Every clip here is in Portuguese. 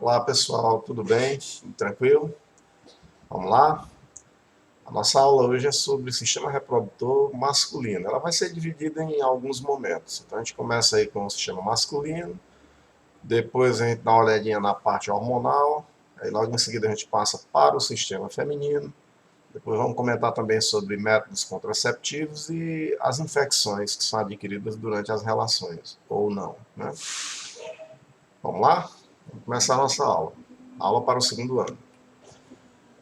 Olá pessoal, tudo bem? Tudo tranquilo? Vamos lá? A nossa aula hoje é sobre o sistema reprodutor masculino. Ela vai ser dividida em alguns momentos. Então a gente começa aí com o sistema masculino, depois a gente dá uma olhadinha na parte hormonal, aí logo em seguida a gente passa para o sistema feminino, depois vamos comentar também sobre métodos contraceptivos e as infecções que são adquiridas durante as relações, ou não, né? Vamos lá? Vamos começar a nossa aula. Aula para o segundo ano.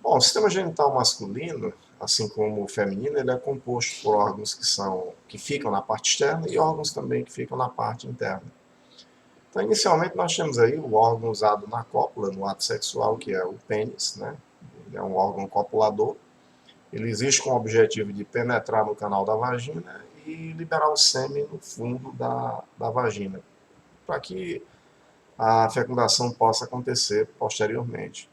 Bom, o sistema genital masculino, assim como o feminino, ele é composto por órgãos que ficam na parte externa e órgãos também que ficam na parte interna. Então, inicialmente, nós temos aí o órgão usado na cópula, no ato sexual, que é o pênis, né? Ele é um órgão copulador. Ele existe com o objetivo de penetrar no canal da vagina e liberar o sêmen no fundo da vagina, para que a fecundação possa acontecer posteriormente.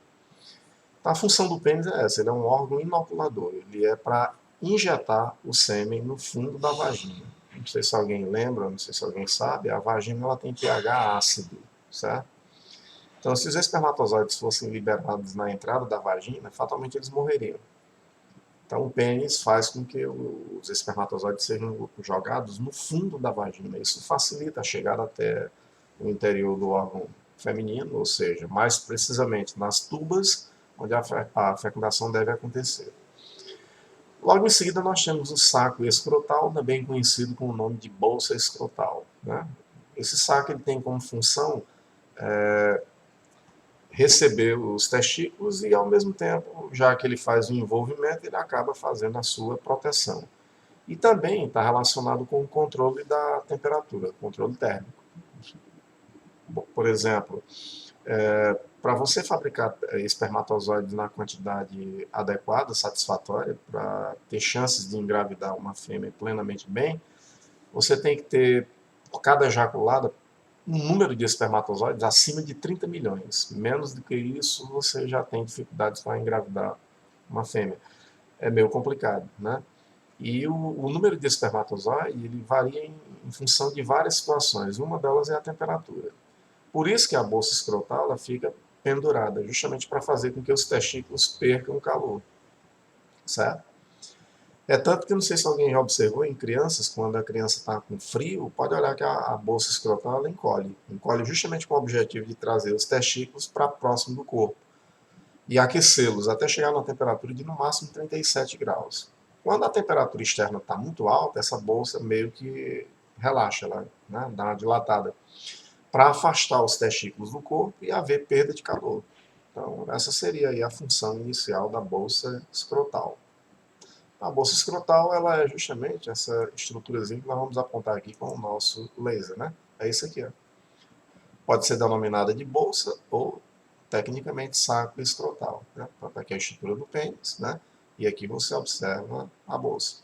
A função do pênis é essa, ele é um órgão inoculador, ele é para injetar o sêmen no fundo da vagina. Não sei se alguém lembra, não sei se alguém sabe, a vagina ela tem pH ácido, certo? Então, se os espermatozoides fossem liberados na entrada da vagina, fatalmente eles morreriam. Então, o pênis faz com que os espermatozoides sejam jogados no fundo da vagina. Isso facilita a chegada até o interior do órgão feminino, ou seja, mais precisamente nas tubas onde a fecundação deve acontecer. Logo em seguida, nós temos o saco escrotal, também conhecido com o nome de bolsa escrotal, né? Esse saco ele tem como função receber os testículos e, ao mesmo tempo, já que ele faz o envolvimento, ele acaba fazendo a sua proteção. E também está relacionado com o controle da temperatura, controle térmico. Por exemplo, para você fabricar espermatozoides na quantidade adequada, satisfatória, para ter chances de engravidar uma fêmea plenamente bem, você tem que ter, por cada ejaculada, um número de espermatozoides acima de 30 milhões. Menos do que isso, você já tem dificuldades para engravidar uma fêmea. É meio complicado, né? E o número de espermatozoide ele varia em função de várias situações. Uma delas é a temperatura. Por isso que a bolsa escrotal ela fica pendurada, justamente para fazer com que os testículos percam o calor, certo? É tanto que não sei se alguém já observou em crianças, quando a criança está com frio, pode olhar que a bolsa escrotal ela encolhe. Encolhe justamente com o objetivo de trazer os testículos para próximo do corpo e aquecê-los até chegar numa temperatura de no máximo 37 graus. Quando a temperatura externa está muito alta, essa bolsa meio que relaxa, ela, né, dá uma dilatada, para afastar os testículos do corpo e haver perda de calor. Então, essa seria aí a função inicial da bolsa escrotal. A bolsa escrotal ela é justamente essa estruturazinha que nós vamos apontar aqui com o nosso laser, né? É isso aqui, ó. Pode ser denominada de bolsa ou, tecnicamente, saco escrotal, né? Então, aqui é a estrutura do pênis, né? E aqui você observa a bolsa.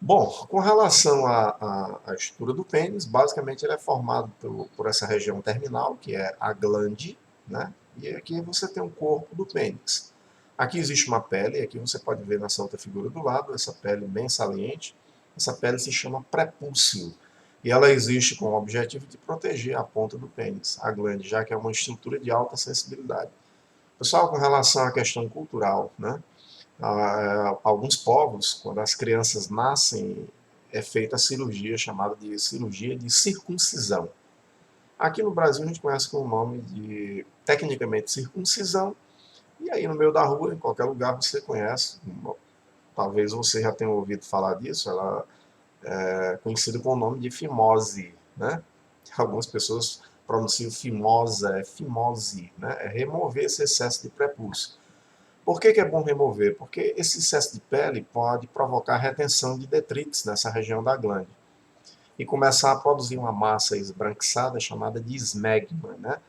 Bom, com relação à estrutura do pênis, basicamente ele é formado por essa região terminal, que é a glande, né? E aqui você tem o corpo do pênis. Aqui existe uma pele, aqui você pode ver nessa outra figura do lado, essa pele bem saliente. Essa pele se chama prepúcio. E ela existe com o objetivo de proteger a ponta do pênis, a glande, já que é uma estrutura de alta sensibilidade. Pessoal, com relação à questão cultural, né? Alguns povos, quando as crianças nascem, é feita a cirurgia chamada de cirurgia de circuncisão. Aqui no Brasil a gente conhece com o nome de, tecnicamente, circuncisão, e aí no meio da rua, em qualquer lugar você conhece, talvez você já tenha ouvido falar disso, ela é conhecida com o nome de fimose, né? Algumas pessoas pronunciam fimosa, é fimose, né? É remover esse excesso de prepúcio. Por que é bom remover? Porque esse excesso de pele pode provocar retenção de detritos nessa região da glande e começar a produzir uma massa esbranquiçada chamada de esmegma, né?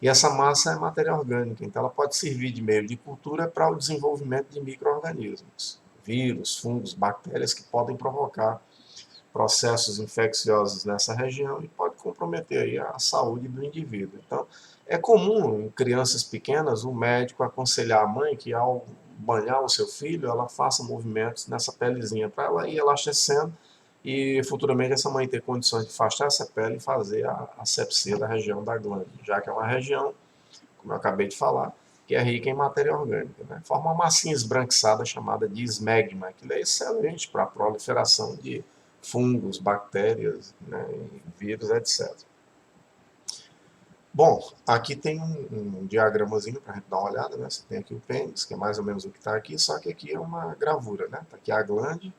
E essa massa é matéria orgânica, então ela pode servir de meio de cultura para o desenvolvimento de micro-organismos, vírus, fungos, bactérias que podem provocar processos infecciosos nessa região e pode comprometer aí a saúde do indivíduo. Então, é comum em crianças pequenas o médico aconselhar a mãe que ao banhar o seu filho, ela faça movimentos nessa pelezinha para ela ir elastecendo e futuramente essa mãe ter condições de afastar essa pele e fazer a asepsia da região da glândula, já que é uma região como eu acabei de falar, que é rica em matéria orgânica, né? Forma uma massinha esbranquiçada chamada de esmegma, que é excelente para a proliferação de fungos, bactérias, né, vírus, etc. Bom, aqui tem um diagramazinho para a gente dar uma olhada, né? Você tem aqui o pênis, que é mais ou menos o que está aqui, só que aqui é uma gravura, né? Tá aqui a glande,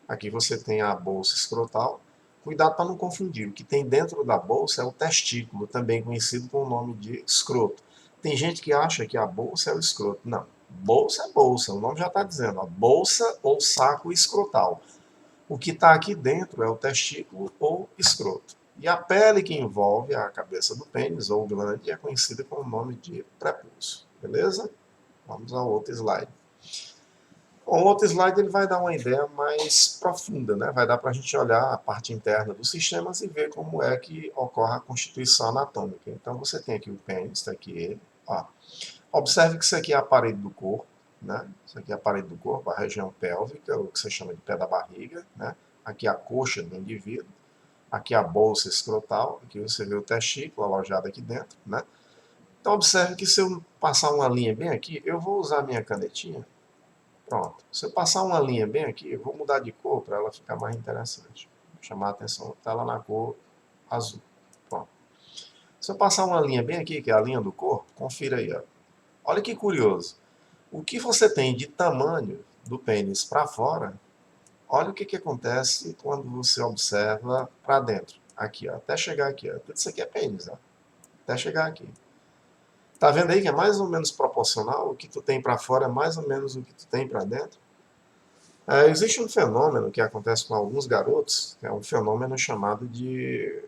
aqui você tem a bolsa escrotal. Cuidado para não confundir, o que tem dentro da bolsa é o testículo, também conhecido com o nome de escroto. Tem gente que acha que a bolsa é o escroto. Não, bolsa é bolsa, o nome já está dizendo, a bolsa ou saco escrotal. O que está aqui dentro é o testículo ou escroto. E a pele que envolve a cabeça do pênis ou glande é conhecida com o nome de prepúcio. Beleza? Vamos ao outro slide. O outro slide ele vai dar uma ideia mais profunda, né? Vai dar para a gente olhar a parte interna dos sistemas e ver como é que ocorre a constituição anatômica. Então você tem aqui o pênis, está aqui ele. Ó. Observe que isso aqui é a parede do corpo, né? Isso aqui é a parede do corpo, a região pélvica, o que você chama de pé da barriga, né? Aqui a coxa do indivíduo, aqui a bolsa escrotal, aqui você vê o testículo alojado aqui dentro, né? Então observe que se eu passar uma linha bem aqui, eu vou usar a minha canetinha. Pronto. Se eu passar uma linha bem aqui, eu vou mudar de cor para ela ficar mais interessante. Vou chamar a atenção, está ela na cor azul. Pronto. Se eu passar uma linha bem aqui, que é a linha do corpo, confira aí, ó. Olha que curioso. O que você tem de tamanho do pênis para fora, olha o que acontece quando você observa para dentro. Aqui, ó, até chegar aqui. Ó. Tudo isso aqui é pênis, ó, até chegar aqui. Tá vendo aí que é mais ou menos proporcional? O que tu tem para fora é mais ou menos o que tu tem para dentro? Existe um fenômeno que acontece com alguns garotos, que é um fenômeno chamado de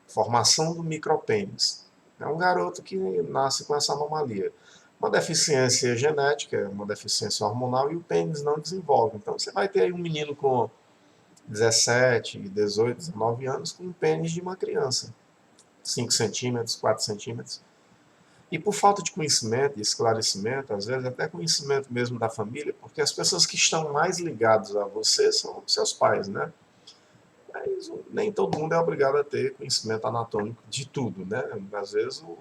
formação do micropênis. É um garoto que nasce com essa anomalia. Uma deficiência genética, uma deficiência hormonal e o pênis não desenvolve. Então você vai ter aí um menino com 17, 18, 19 anos com um pênis de uma criança. 5 centímetros, 4 centímetros. E por falta de conhecimento, de esclarecimento, às vezes até conhecimento mesmo da família, porque as pessoas que estão mais ligadas a você são seus pais, né? Mas nem todo mundo é obrigado a ter conhecimento anatômico de tudo, né? Às vezes o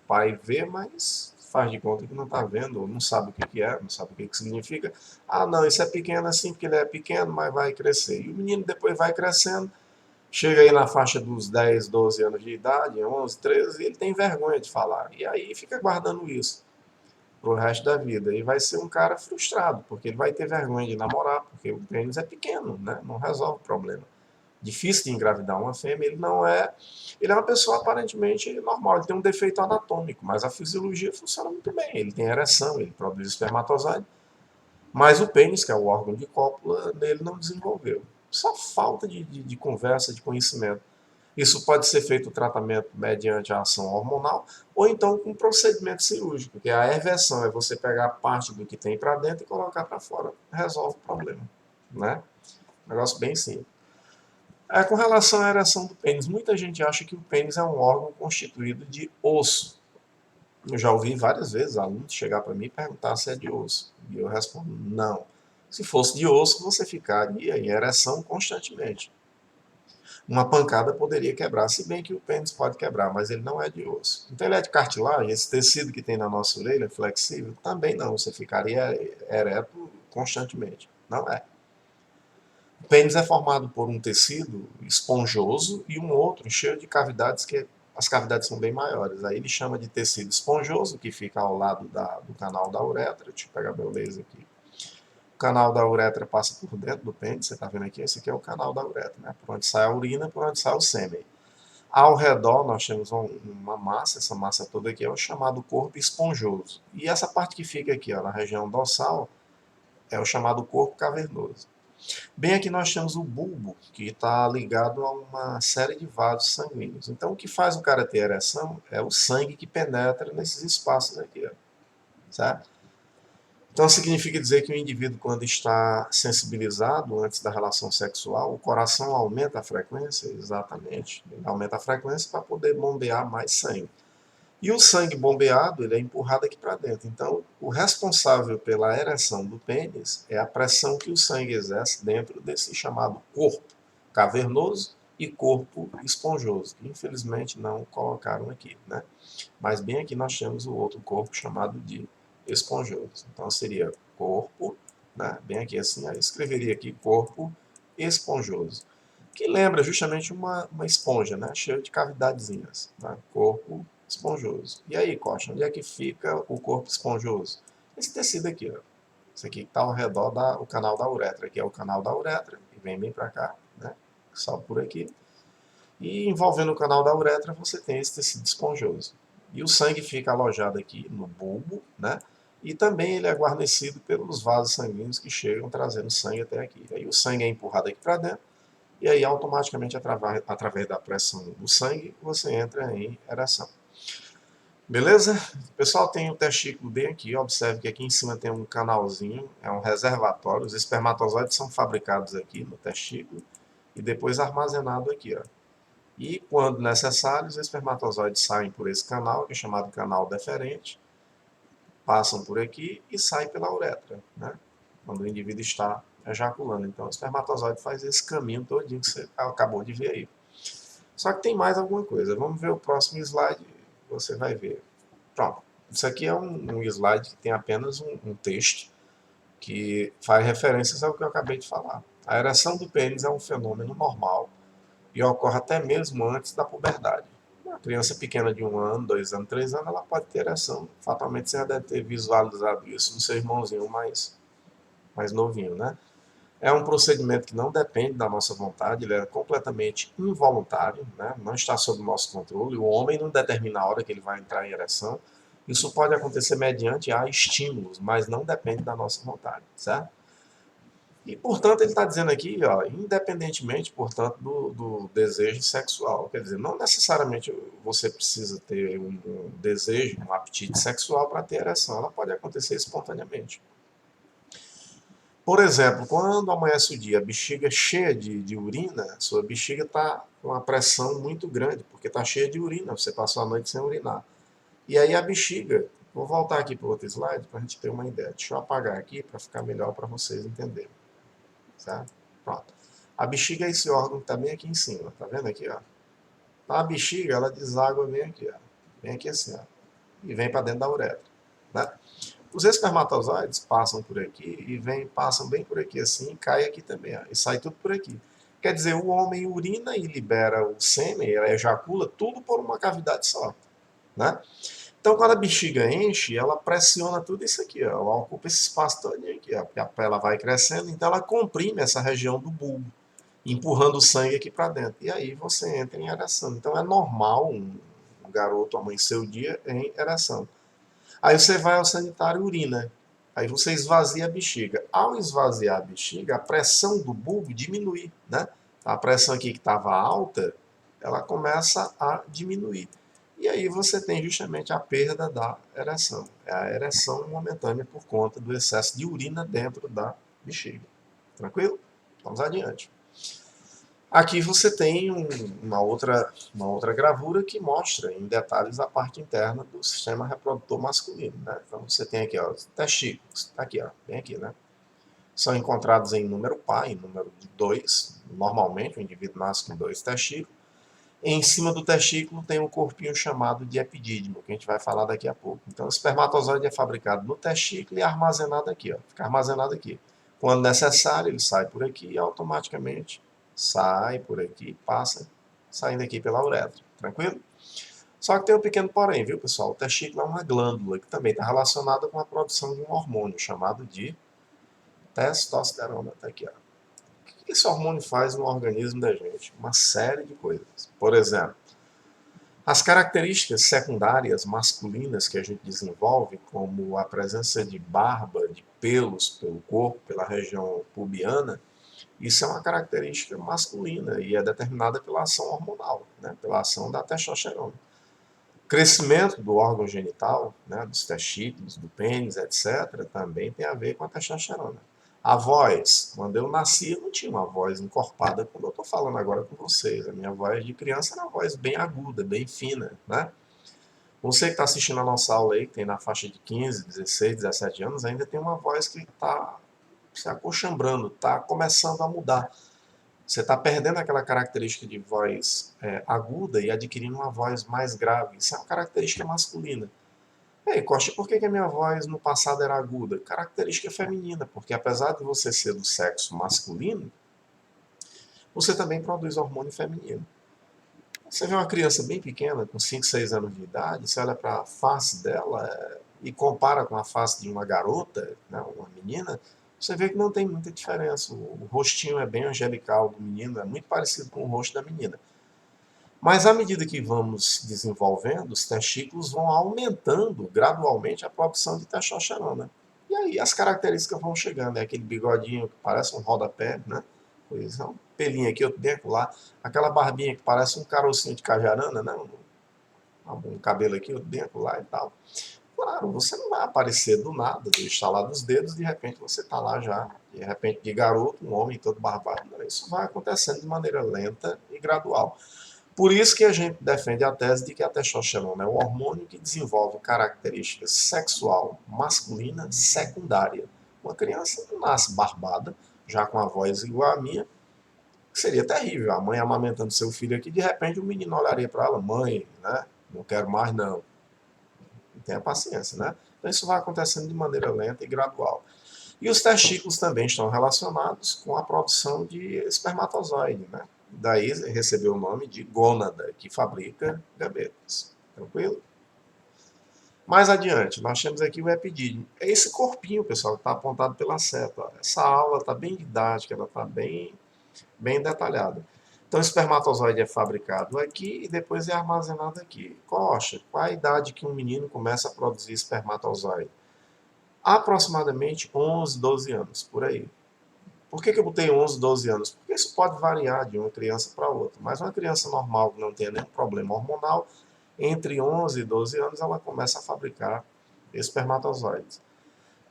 pai vê, mas faz de conta que não está vendo, ou não sabe o que é, não sabe o que significa. Ah, não, isso é pequeno assim porque ele é pequeno, mas vai crescer. E o menino depois vai crescendo, chega aí na faixa dos 10, 12 anos de idade, 11, 13, e ele tem vergonha de falar. E aí fica guardando isso pro resto da vida. E vai ser um cara frustrado, porque ele vai ter vergonha de namorar, porque o pênis é pequeno, né? Não resolve o problema. Difícil de engravidar uma fêmea, ele não é. Ele é uma pessoa aparentemente normal, ele tem um defeito anatômico, mas a fisiologia funciona muito bem. Ele tem ereção, ele produz espermatozoide, mas o pênis, que é o órgão de cópula, nele não desenvolveu. Só falta de conversa, de conhecimento. Isso pode ser feito o tratamento mediante a ação hormonal ou então com procedimento cirúrgico, que é a eversão, é você pegar parte do que tem para dentro e colocar para fora. Resolve o problema, né? Negócio bem simples. Com relação à ereção do pênis, muita gente acha que o pênis é um órgão constituído de osso. Eu já ouvi várias vezes alunos chegar para mim e perguntar se é de osso. E eu respondo, não. Se fosse de osso, você ficaria em ereção constantemente. Uma pancada poderia quebrar, se bem que o pênis pode quebrar, mas ele não é de osso. Então ele é de cartilagem, esse tecido que tem na nossa orelha, flexível, também não, você ficaria ereto constantemente. Não é. O pênis é formado por um tecido esponjoso e um outro cheio de cavidades, que as cavidades são bem maiores. Aí ele chama de tecido esponjoso, que fica ao lado do canal da uretra. Deixa eu pegar meu laser aqui. O canal da uretra passa por dentro do pênis, você está vendo aqui? Esse aqui é o canal da uretra, né? Por onde sai a urina, por onde sai o sêmen. Ao redor nós temos uma massa, essa massa toda aqui é o chamado corpo esponjoso. E essa parte que fica aqui, ó, na região dorsal, é o chamado corpo cavernoso. Bem aqui nós temos o bulbo, que está ligado a uma série de vasos sanguíneos. Então o que faz o cara ter ereção é o sangue que penetra nesses espaços aqui, ó, certo? Então significa dizer que o indivíduo, quando está sensibilizado antes da relação sexual, o coração aumenta a frequência, exatamente, ele aumenta a frequência para poder bombear mais sangue. E o sangue bombeado, ele é empurrado aqui para dentro. Então, o responsável pela ereção do pênis é a pressão que o sangue exerce dentro desse chamado corpo cavernoso e corpo esponjoso, que infelizmente não colocaram aqui, né? Mas bem aqui nós temos o outro corpo chamado de esponjoso. Então seria corpo, né? Bem aqui assim, aí eu escreveria aqui corpo esponjoso, que lembra justamente uma esponja, né? Cheia de cavidadezinhas, tá? Corpo esponjoso. E aí, Costa, onde é que fica o corpo esponjoso? Esse tecido aqui, ó. Esse aqui está ao redor do canal da uretra. Aqui é o canal da uretra, e vem bem para cá, né? Sobe por aqui. E envolvendo o canal da uretra, você tem esse tecido esponjoso. E o sangue fica alojado aqui no bulbo, né? E também ele é guarnecido pelos vasos sanguíneos que chegam trazendo sangue até aqui. Aí o sangue é empurrado aqui para dentro, e aí automaticamente, através da pressão do sangue, você entra em ereção. Beleza? O pessoal tem o testículo bem aqui. Observe que aqui em cima tem um canalzinho, é um reservatório. Os espermatozoides são fabricados aqui no testículo e depois armazenados aqui, ó. E quando necessário, os espermatozoides saem por esse canal, que é chamado canal deferente, passam por aqui e saem pela uretra, né? Quando o indivíduo está ejaculando. Então, o espermatozoide faz esse caminho todinho que você acabou de ver aí. Só que tem mais alguma coisa. Vamos ver o próximo slide, você vai ver. Pronto. Isso aqui é um slide que tem apenas um texto que faz referências ao que eu acabei de falar. A ereção do pênis é um fenômeno normal e ocorre até mesmo antes da puberdade. Uma criança pequena de 1 ano, 2 anos, 3 anos, ela pode ter ereção. Fatalmente você já deve ter visualizado isso no seu irmãozinho mais novinho, né? É um procedimento que não depende da nossa vontade, ele é completamente involuntário, né? Não está sob o nosso controle. O homem não determina a hora que ele vai entrar em ereção. Isso pode acontecer mediante estímulos, mas não depende da nossa vontade, certo? E, portanto, ele está dizendo aqui, ó, independentemente, portanto, do desejo sexual. Quer dizer, não necessariamente você precisa ter um desejo, um apetite sexual para ter ereção. Ela pode acontecer espontaneamente. Por exemplo, quando amanhece o dia, a bexiga cheia de urina, sua bexiga está com uma pressão muito grande, porque está cheia de urina, você passou a noite sem urinar. E aí a bexiga, vou voltar aqui para o outro slide para a gente ter uma ideia. Deixa eu apagar aqui para ficar melhor para vocês entenderem. Certo? Pronto. A bexiga é esse órgão que está bem aqui em cima, tá vendo aqui, ó? A bexiga, ela deságua bem aqui, ó. Bem aqui assim, ó. E vem para dentro da uretra, né? Os espermatozoides passam por aqui e passam bem por aqui assim e cai aqui também, ó, e sai tudo por aqui. Quer dizer, o homem urina e libera o sêmen, ela ejacula tudo por uma cavidade só, né? Então, quando a bexiga enche, ela pressiona tudo isso aqui, ó, ela ocupa esse espaço todo aqui, ó, porque ela vai crescendo, então ela comprime essa região do bulbo, empurrando o sangue aqui para dentro. E aí você entra em ereção. Então, é normal um garoto amanhecer o dia em ereção. Aí você vai ao sanitário e urina. Aí você esvazia a bexiga. Ao esvaziar a bexiga, a pressão do bulbo diminui, né? A pressão aqui que estava alta, ela começa a diminuir. E aí você tem justamente a perda da ereção. É a ereção momentânea por conta do excesso de urina dentro da bexiga. Tranquilo? Vamos adiante. Aqui você tem uma outra gravura que mostra em detalhes a parte interna do sistema reprodutor masculino, né? Então você tem aqui, ó, os testículos, tá aqui, ó, bem aqui, né? São encontrados em número par, em número de 2. Normalmente o indivíduo nasce com 2 testículos. Em cima do testículo tem um corpinho chamado de epidídimo, que a gente vai falar daqui a pouco. Então o espermatozoide é fabricado no testículo e armazenado aqui, ó, fica armazenado aqui. Quando necessário, ele sai por aqui e automaticamente sai por aqui, passa saindo aqui pela uretra. Tranquilo? Só que tem um pequeno porém, viu, pessoal? O testículo é uma glândula que também está relacionada com a produção de um hormônio chamado de testosterona. Tá aqui, ó. O que esse hormônio faz no organismo da gente? Uma série de coisas. Por exemplo, as características secundárias masculinas que a gente desenvolve, como a presença de barba, de pelos pelo corpo, pela região pubiana, isso é uma característica masculina e é determinada pela ação hormonal, né, pela ação da testosterona. O crescimento do órgão genital, né, dos testículos, do pênis, etc., também tem a ver com a testosterona. A voz, quando eu nasci, eu não tinha uma voz encorpada como eu estou falando agora com vocês. A minha voz de criança era uma voz bem aguda, bem fina, né? Você que está assistindo a nossa aula aí, que tem na faixa de 15, 16, 17 anos, ainda tem uma voz que está se acochambrando, está começando a mudar. Você está perdendo aquela característica de voz aguda e adquirindo uma voz mais grave. Isso é uma característica masculina. Ei, Costa, por que a minha voz no passado era aguda? Característica feminina, porque apesar de você ser do sexo masculino, você também produz hormônio feminino. Você vê uma criança bem pequena, com 5, 6 anos de idade, você olha para a face dela e compara com a face de uma garota, né, uma menina, você vê que não tem muita diferença. O rostinho é bem angelical do menino, é muito parecido com o rosto da menina. Mas à medida que vamos desenvolvendo, os testículos vão aumentando gradualmente a produção de testosterona. E aí as características vão chegando. É aquele bigodinho que parece um rodapé, né? Pois é, um pelinho aqui, outro dentro lá. Aquela barbinha que parece um carocinho de cajarana, né? Um cabelo aqui, outro dentro lá e tal. Claro, você não vai aparecer do nada, do estalar dos dedos, de repente você está lá já, de repente de garoto, um homem todo barbado. Isso vai acontecendo de maneira lenta e gradual. Por isso que a gente defende a tese de que a testosterona é um hormônio que desenvolve características sexual masculina secundária. Uma criança não nasce barbada, já com a voz igual à minha, seria terrível. A mãe amamentando seu filho aqui, de repente o menino olharia para ela, mãe, né? Não quero mais não. Tenha paciência, né? Então isso vai acontecendo de maneira lenta e gradual. E os testículos também estão relacionados com a produção de espermatozoide, né? Daí recebeu o nome de gônada, que fabrica gametas. Tranquilo? Mais adiante, nós temos aqui o epidídimo. É esse corpinho, pessoal, que está apontado pela seta. Ó. Essa aula está bem didática, ela está bem detalhada. Então, o espermatozoide é fabricado aqui e depois é armazenado aqui. Coxa, qual a idade que um menino começa a produzir espermatozoide? Aproximadamente 11, 12 anos, por aí. Por que eu botei 11, 12 anos? Porque isso pode variar de uma criança para outra. Mas uma criança normal que não tenha nenhum problema hormonal, entre 11 e 12 anos ela começa a fabricar espermatozoides.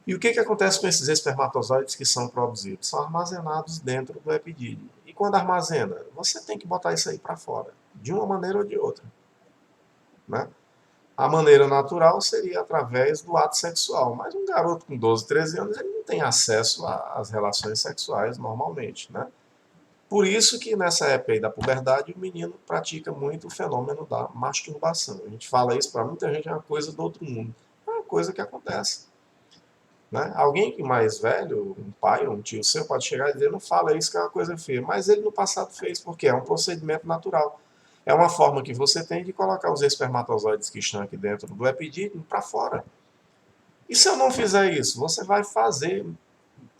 E o que acontece com esses espermatozoides que são produzidos? São armazenados dentro do epidídimo. E quando armazena, você tem que botar isso aí para fora, de uma maneira ou de outra. Né? A maneira natural seria através do ato sexual, mas um garoto com 12, 13 anos ele não tem acesso às relações sexuais normalmente. Né? Por isso que nessa época aí da puberdade o menino pratica muito o fenômeno da masturbação. A gente fala isso para muita gente, é uma coisa do outro mundo. É uma coisa que acontece. Né? Alguém que mais velho, um pai ou um tio seu, pode chegar e dizer, não fala isso que é uma coisa feia. Mas ele no passado fez, porque é um procedimento natural. É uma forma que você tem de colocar os espermatozoides que estão aqui dentro do epidídimo para fora. E se eu não fizer isso? Você vai fazer,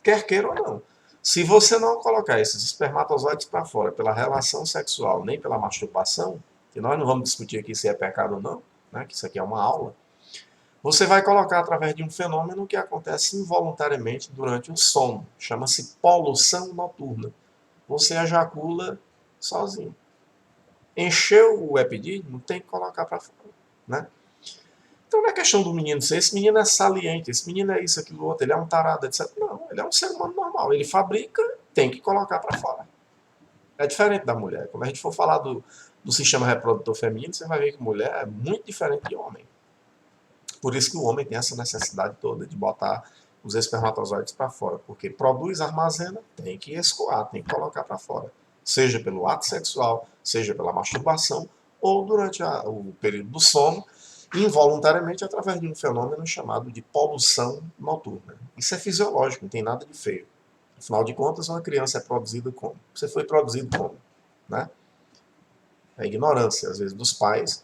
quer queira ou não. Se você não colocar esses espermatozoides para fora pela relação sexual, nem pela masturbação, que nós não vamos discutir aqui se é pecado ou não, né, que isso aqui é uma aula, você vai colocar através de um fenômeno que acontece involuntariamente durante o sono. Chama-se poluição noturna. Você ejacula sozinho. Encheu o epidídimo, tem que colocar para fora. Né? Então não é questão do menino ser, esse menino é saliente, esse menino é isso, aquilo, outro, ele é um tarado, etc. Não, ele é um ser humano normal. Ele fabrica, tem que colocar para fora. É diferente da mulher. Quando a gente for falar do sistema reprodutor feminino, você vai ver que mulher é muito diferente de homem. Por isso que o homem tem essa necessidade toda de botar os espermatozoides para fora, porque produz, armazena, tem que escoar, tem que colocar para fora. Seja pelo ato sexual, seja pela masturbação, ou durante o período do sono, involuntariamente através de um fenômeno chamado de poluição noturna. Isso é fisiológico, não tem nada de feio. Afinal de contas, uma criança é produzida como? Você foi produzido como? Né? A ignorância, às vezes, dos pais.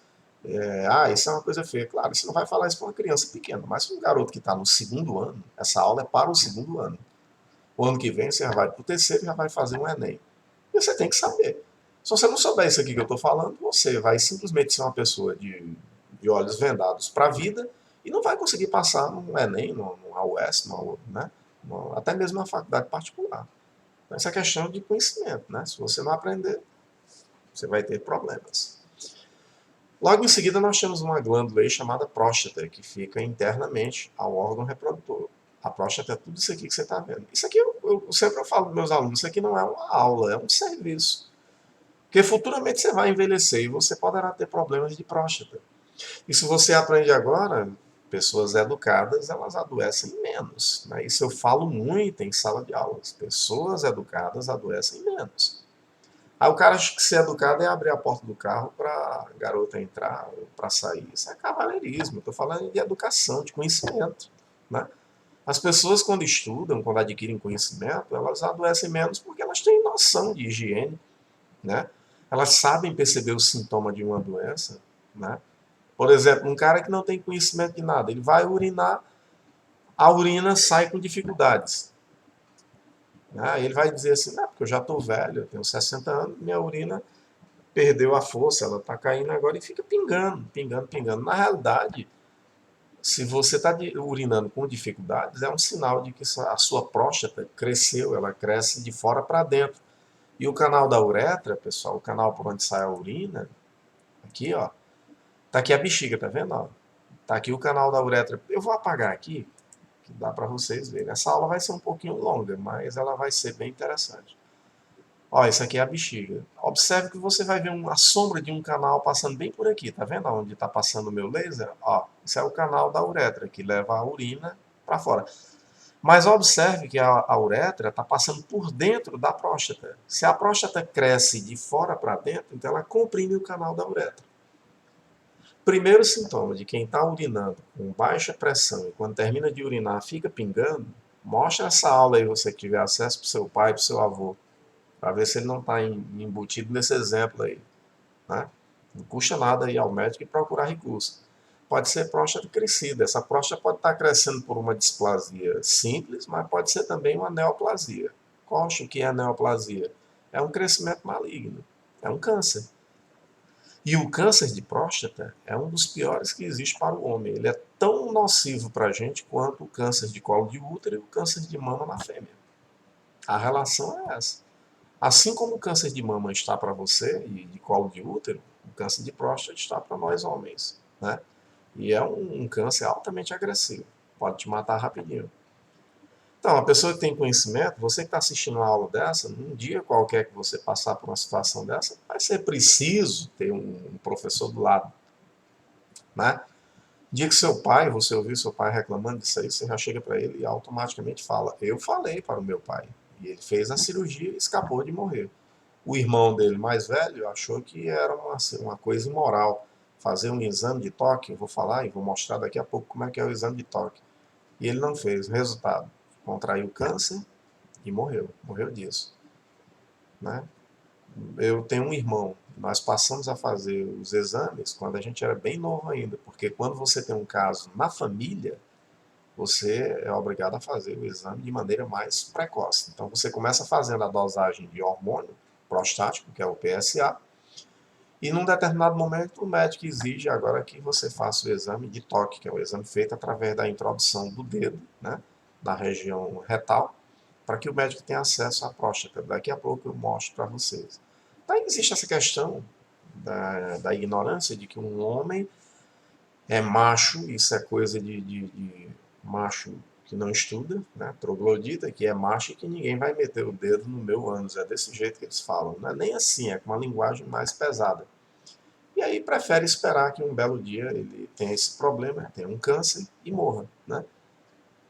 Isso é uma coisa feia. Claro, você não vai falar isso para uma criança pequena, mas para um garoto que está no segundo ano, essa aula é para o segundo ano. O ano que vem você já vai para o terceiro e já vai fazer um Enem. E você tem que saber. Se você não souber isso aqui que eu estou falando, você vai simplesmente ser uma pessoa de olhos vendados para a vida e não vai conseguir passar num Enem, numa UES, né? Até mesmo na faculdade particular. Então, essa é questão de conhecimento. Né? Se você não aprender, você vai ter problemas. Logo em seguida, nós temos uma glândula aí chamada próstata, que fica internamente ao órgão reprodutor. A próstata é tudo isso aqui que você está vendo. Isso aqui eu sempre falo para meus alunos, isso aqui não é uma aula, é um serviço. Porque futuramente você vai envelhecer e você poderá ter problemas de próstata. E se você aprende agora, pessoas educadas, elas adoecem menos. Né? Isso eu falo muito em sala de aulas. Pessoas educadas adoecem menos. Aí o cara acha que ser educado é abrir a porta do carro para a garota entrar ou para sair. Isso é cavalheirismo. Eu estou falando de educação, de conhecimento, né? As pessoas, quando estudam, quando adquirem conhecimento, elas adoecem menos porque elas têm noção de higiene, né? Elas sabem perceber o sintoma de uma doença, né? Por exemplo, um cara que não tem conhecimento de nada, ele vai urinar, a urina sai com dificuldades. Né? Ele vai dizer assim, não, porque eu já estou velho, eu tenho 60 anos, minha urina perdeu a força, ela está caindo agora e fica pingando, pingando, pingando. Na realidade, se você está urinando com dificuldades, é um sinal de que a sua próstata cresceu, ela cresce de fora para dentro. E o canal da uretra, pessoal, o canal por onde sai a urina, aqui, ó, tá aqui a bexiga, tá vendo? Ó? Tá aqui o canal da uretra. Eu vou apagar aqui, que dá para vocês verem. Essa aula vai ser um pouquinho longa, mas ela vai ser bem interessante. Ó, isso aqui é a bexiga. Observe que você vai ver a sombra de um canal passando bem por aqui, tá vendo onde está passando o meu laser? Ó, isso é o canal da uretra, que leva a urina para fora. Mas observe que a uretra está passando por dentro da próstata. Se a próstata cresce de fora para dentro, então ela comprime o canal da uretra. Primeiro sintoma de quem está urinando com baixa pressão e quando termina de urinar fica pingando, mostra essa aula aí, você que tiver acesso para o seu pai, para o seu avô, para ver se ele não está embutido nesse exemplo aí. Né? Não custa nada ir ao médico e procurar recurso. Pode ser próstata crescida. Essa próstata pode estar crescendo por uma displasia simples, mas pode ser também uma neoplasia. Qual o que é a neoplasia? É um crescimento maligno. É um câncer. E o câncer de próstata é um dos piores que existe para o homem. Ele é tão nocivo para a gente quanto o câncer de colo de útero e o câncer de mama na fêmea. A relação é essa. Assim como o câncer de mama está para você e de colo de útero, o câncer de próstata está para nós homens, né? E é um câncer altamente agressivo, pode te matar rapidinho. Então, a pessoa que tem conhecimento, você que está assistindo uma aula dessa, num dia qualquer que você passar por uma situação dessa, vai ser preciso ter um professor do lado, né? Dia que seu pai, você ouviu seu pai reclamando disso aí, você já chega para ele e automaticamente fala: eu falei para o meu pai. E ele fez a cirurgia e escapou de morrer. O irmão dele mais velho achou que era uma coisa imoral fazer um exame de toque. Eu vou falar e vou mostrar daqui a pouco como é que é o exame de toque. E ele não fez. O resultado: contraiu câncer e morreu. Morreu disso. Né? Eu tenho um irmão. Nós passamos a fazer os exames quando a gente era bem novo ainda, porque quando você tem um caso na família, você é obrigado a fazer o exame de maneira mais precoce. Então você começa fazendo a dosagem de hormônio prostático, que é o PSA, e num determinado momento o médico exige agora que você faça o exame de toque, que é o exame feito através da introdução do dedo, né, na região retal, para que o médico tenha acesso à próstata. Daqui a pouco eu mostro para vocês. Então existe essa questão da ignorância de que um homem é macho, isso é coisa de macho que não estuda, né, troglodita, que é macho e que ninguém vai meter o dedo no meu ânus. É desse jeito que eles falam. Não é nem assim, é com uma linguagem mais pesada. E aí prefere esperar que um belo dia ele tenha esse problema, tenha um câncer e morra. Né?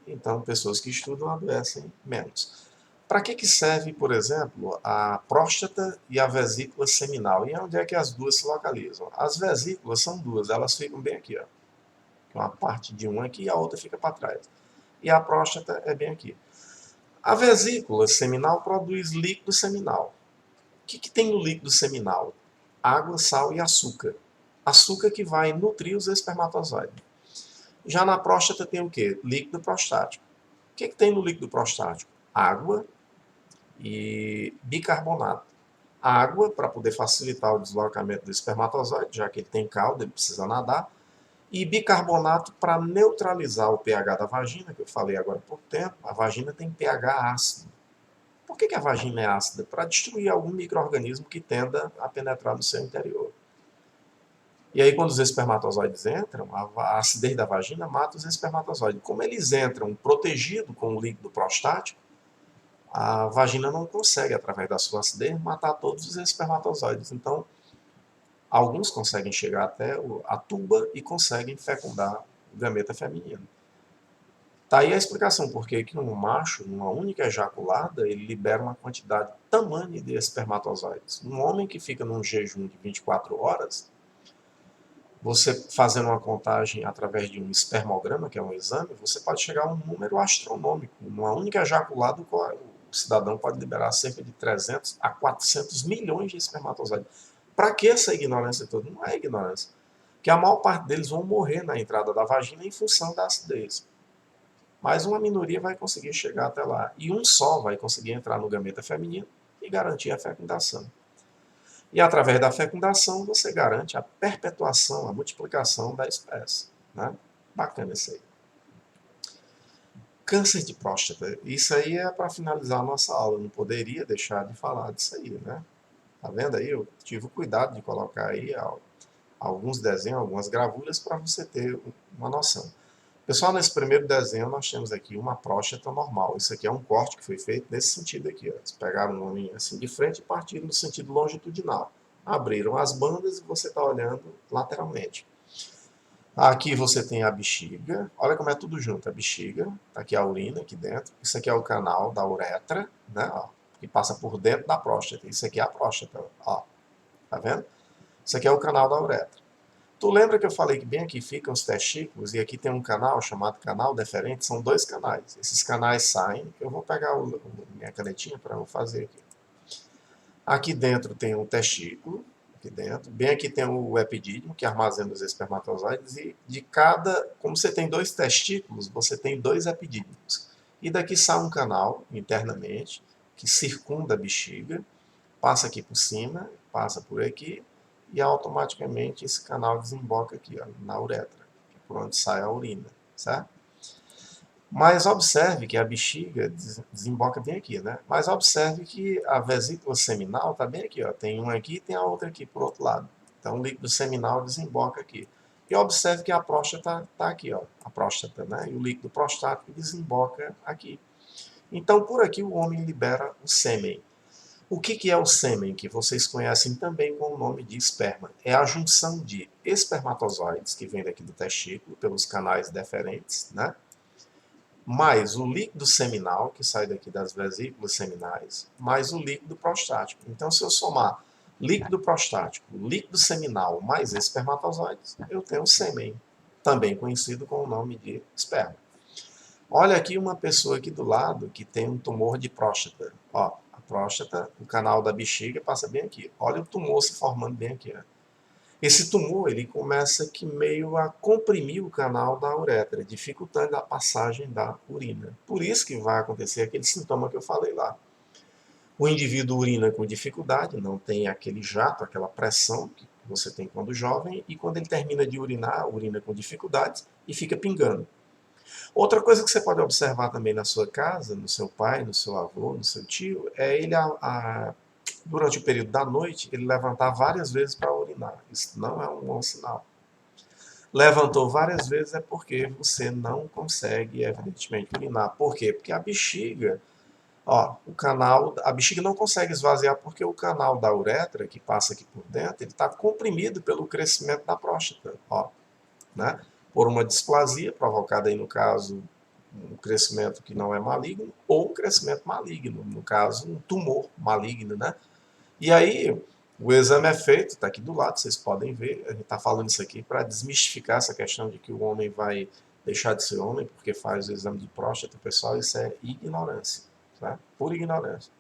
Então, pessoas que estudam adoecem menos. Para que serve, por exemplo, a próstata e a vesícula seminal? E onde é que as duas se localizam? As vesículas são duas, elas ficam bem aqui. Ó. Uma parte de uma aqui e a outra fica para trás. E a próstata é bem aqui. A vesícula seminal produz líquido seminal. O que tem no líquido seminal? Água, sal e açúcar. Açúcar que vai nutrir os espermatozoides. Já na próstata tem o quê? Líquido prostático. O que tem no líquido prostático? Água e bicarbonato. Água para poder facilitar o deslocamento do espermatozoide, já que ele tem caldo, ele precisa nadar. E bicarbonato para neutralizar o pH da vagina, que eu falei agora há pouco tempo. A vagina tem pH ácido. Por que a vagina é ácida? Para destruir algum micro-organismo que tenda a penetrar no seu interior. E aí, quando os espermatozoides entram, a acidez da vagina mata os espermatozoides. Como eles entram protegidos com o líquido prostático, a vagina não consegue, através da sua acidez, matar todos os espermatozoides. Então, alguns conseguem chegar até a tuba e conseguem fecundar o gameta feminino. Tá aí a explicação por que um macho, numa única ejaculada, ele libera uma quantidade tamanha de espermatozoides. Um homem que fica num jejum de 24 horas, você fazendo uma contagem através de um espermograma, que é um exame, você pode chegar a um número astronômico. Numa única ejaculada, o cidadão pode liberar cerca de 300 a 400 milhões de espermatozoides. Para que essa ignorância toda? Não é ignorância. Porque a maior parte deles vão morrer na entrada da vagina em função da acidez. Mas uma minoria vai conseguir chegar até lá. E um só vai conseguir entrar no gameta feminino e garantir a fecundação. E através da fecundação você garante a perpetuação, a multiplicação da espécie. Né? Bacana isso aí. Câncer de próstata. Isso aí é para finalizar a nossa aula. Eu não poderia deixar de falar disso aí, né? Tá vendo aí? Eu tive o cuidado de colocar aí alguns desenhos, algumas gravuras para você ter uma noção. Pessoal, nesse primeiro desenho nós temos aqui uma próstata normal. Isso aqui é um corte que foi feito nesse sentido aqui. Ó. Eles pegaram um homem assim de frente e partiram no sentido longitudinal. Abriram as bandas e você está olhando lateralmente. Aqui você tem a bexiga. Olha como é tudo junto. A bexiga, tá aqui a urina aqui dentro. Isso aqui é o canal da uretra, né? Ó, que passa por dentro da próstata. Isso aqui é a próstata. Ó, tá vendo? Isso aqui é o canal da uretra. Tu lembra que eu falei que bem aqui ficam os testículos e aqui tem um canal chamado canal deferente? São dois canais. Esses canais saem. Eu vou pegar minha canetinha para eu fazer aqui. Aqui dentro tem um testículo. Aqui dentro. Bem aqui tem o epidídimo, que armazena os espermatozoides. E de cada... Como você tem dois testículos, você tem dois epidídimos. E daqui sai um canal, internamente, que circunda a bexiga. Passa aqui por cima, passa por aqui e automaticamente esse canal desemboca aqui, ó, na uretra, por onde sai a urina, certo? Mas observe que a bexiga desemboca bem aqui, né? Mas observe que a vesícula seminal está bem aqui, ó. Tem uma aqui e tem a outra aqui por outro lado. Então o líquido seminal desemboca aqui. E observe que a próstata está aqui, ó. A próstata, né? E o líquido prostático desemboca aqui. Então por aqui o homem libera o sêmen. O que é o sêmen, que vocês conhecem também com o nome de esperma? É a junção de espermatozoides, que vem daqui do testículo, pelos canais deferentes, né? Mais o líquido seminal, que sai daqui das vesículas seminais, mais o líquido prostático. Então, se eu somar líquido prostático, líquido seminal, mais espermatozoides, eu tenho sêmen, também conhecido com o nome de esperma. Olha aqui uma pessoa aqui do lado que tem um tumor de próstata. Ó, a próstata, o canal da bexiga passa bem aqui. Olha o tumor se formando bem aqui. Ó. Esse tumor, ele começa que meio a comprimir o canal da uretra, dificultando a passagem da urina. Por isso que vai acontecer aquele sintoma que eu falei lá. O indivíduo urina com dificuldade, não tem aquele jato, aquela pressão que você tem quando jovem, e quando ele termina de urinar, urina com dificuldades e fica pingando. Outra coisa que você pode observar também na sua casa, no seu pai, no seu avô, no seu tio, é ele, durante o período da noite, ele levantar várias vezes para urinar. Isso não é um bom sinal. Levantou várias vezes é porque você não consegue, evidentemente, urinar. Por quê? Porque a bexiga, ó, a bexiga não consegue esvaziar porque o canal da uretra, que passa aqui por dentro, ele está comprimido pelo crescimento da próstata, ó, né? Por uma displasia provocada aí no caso um crescimento que não é maligno ou um crescimento maligno, no caso um tumor maligno, né? E aí o exame é feito, está aqui do lado, vocês podem ver, a gente está falando isso aqui para desmistificar essa questão de que o homem vai deixar de ser homem porque faz o exame de próstata, pessoal, isso é ignorância, tá? Pura ignorância.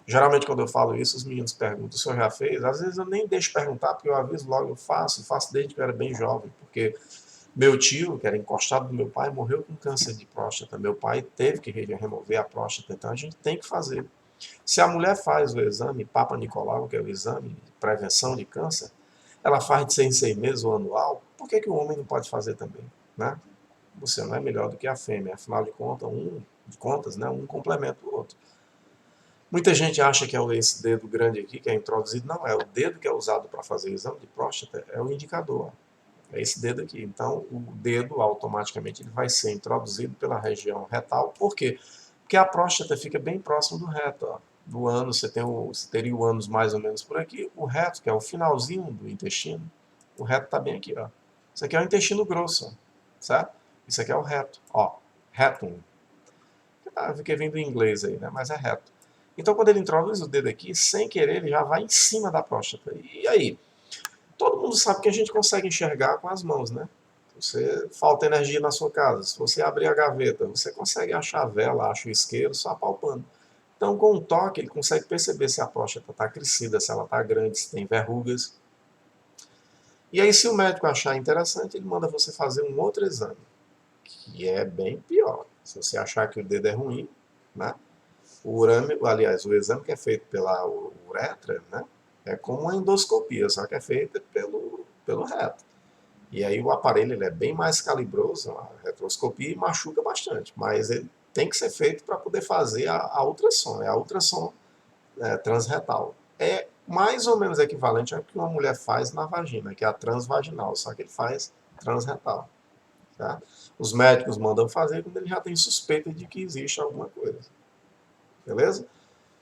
Geralmente quando eu falo isso, os meninos perguntam, o senhor já fez? Às vezes eu nem deixo perguntar, porque eu aviso logo, eu faço desde que eu era bem jovem, porque meu tio, que era encostado do meu pai, morreu com câncer de próstata. Meu pai teve que remover a próstata, então a gente tem que fazer. Se a mulher faz o exame Papa Nicolau, que é o exame de prevenção de câncer, ela faz de 6 em 6 meses ou anual, por que o homem não pode fazer também? Né? Você não é melhor do que a fêmea, afinal de contas, né, um complementa o outro. Muita gente acha que é esse dedo grande aqui, que é introduzido. Não, é o dedo que é usado para fazer o exame de próstata, é o indicador. É esse dedo aqui. Então, o dedo, automaticamente, ele vai ser introduzido pela região retal. Por quê? Porque a próstata fica bem próximo do reto. Ó. Do ânus, você teria o ânus mais ou menos por aqui. O reto, que é o finalzinho do intestino, o reto está bem aqui. Ó. Isso aqui é o intestino grosso, ó, certo? Isso aqui é o reto. Ó. retum. Fiquei vendo em inglês aí, né? Mas é reto. Então, quando ele introduz o dedo aqui, sem querer, ele já vai em cima da próstata. E aí? Todo mundo sabe que a gente consegue enxergar com as mãos, né? Você falta energia na sua casa. Se você abrir a gaveta, você consegue achar a vela, acha o isqueiro só apalpando. Então, com um toque, ele consegue perceber se a próstata está crescida, se ela está grande, se tem verrugas. E aí, se o médico achar interessante, ele manda você fazer um outro exame, que é bem pior. Se você achar que o dedo é ruim, né? O urame, aliás, o exame que é feito pela uretra, né? É como uma endoscopia, só que é feita pelo reto. E aí o aparelho ele é bem mais calibroso, a retroscopia, e machuca bastante. Mas ele tem que ser feito para poder fazer a ultrassom. É a ultrassom transretal. É mais ou menos equivalente ao que uma mulher faz na vagina, que é a transvaginal, só que ele faz transretal. Tá? Os médicos mandam fazer quando ele já tem suspeita de que existe alguma coisa. Beleza?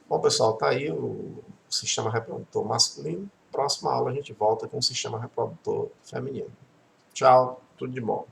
Bom, pessoal, tá aí o sistema reprodutor masculino. Próxima aula a gente volta com o sistema reprodutor feminino. Tchau, tudo de bom.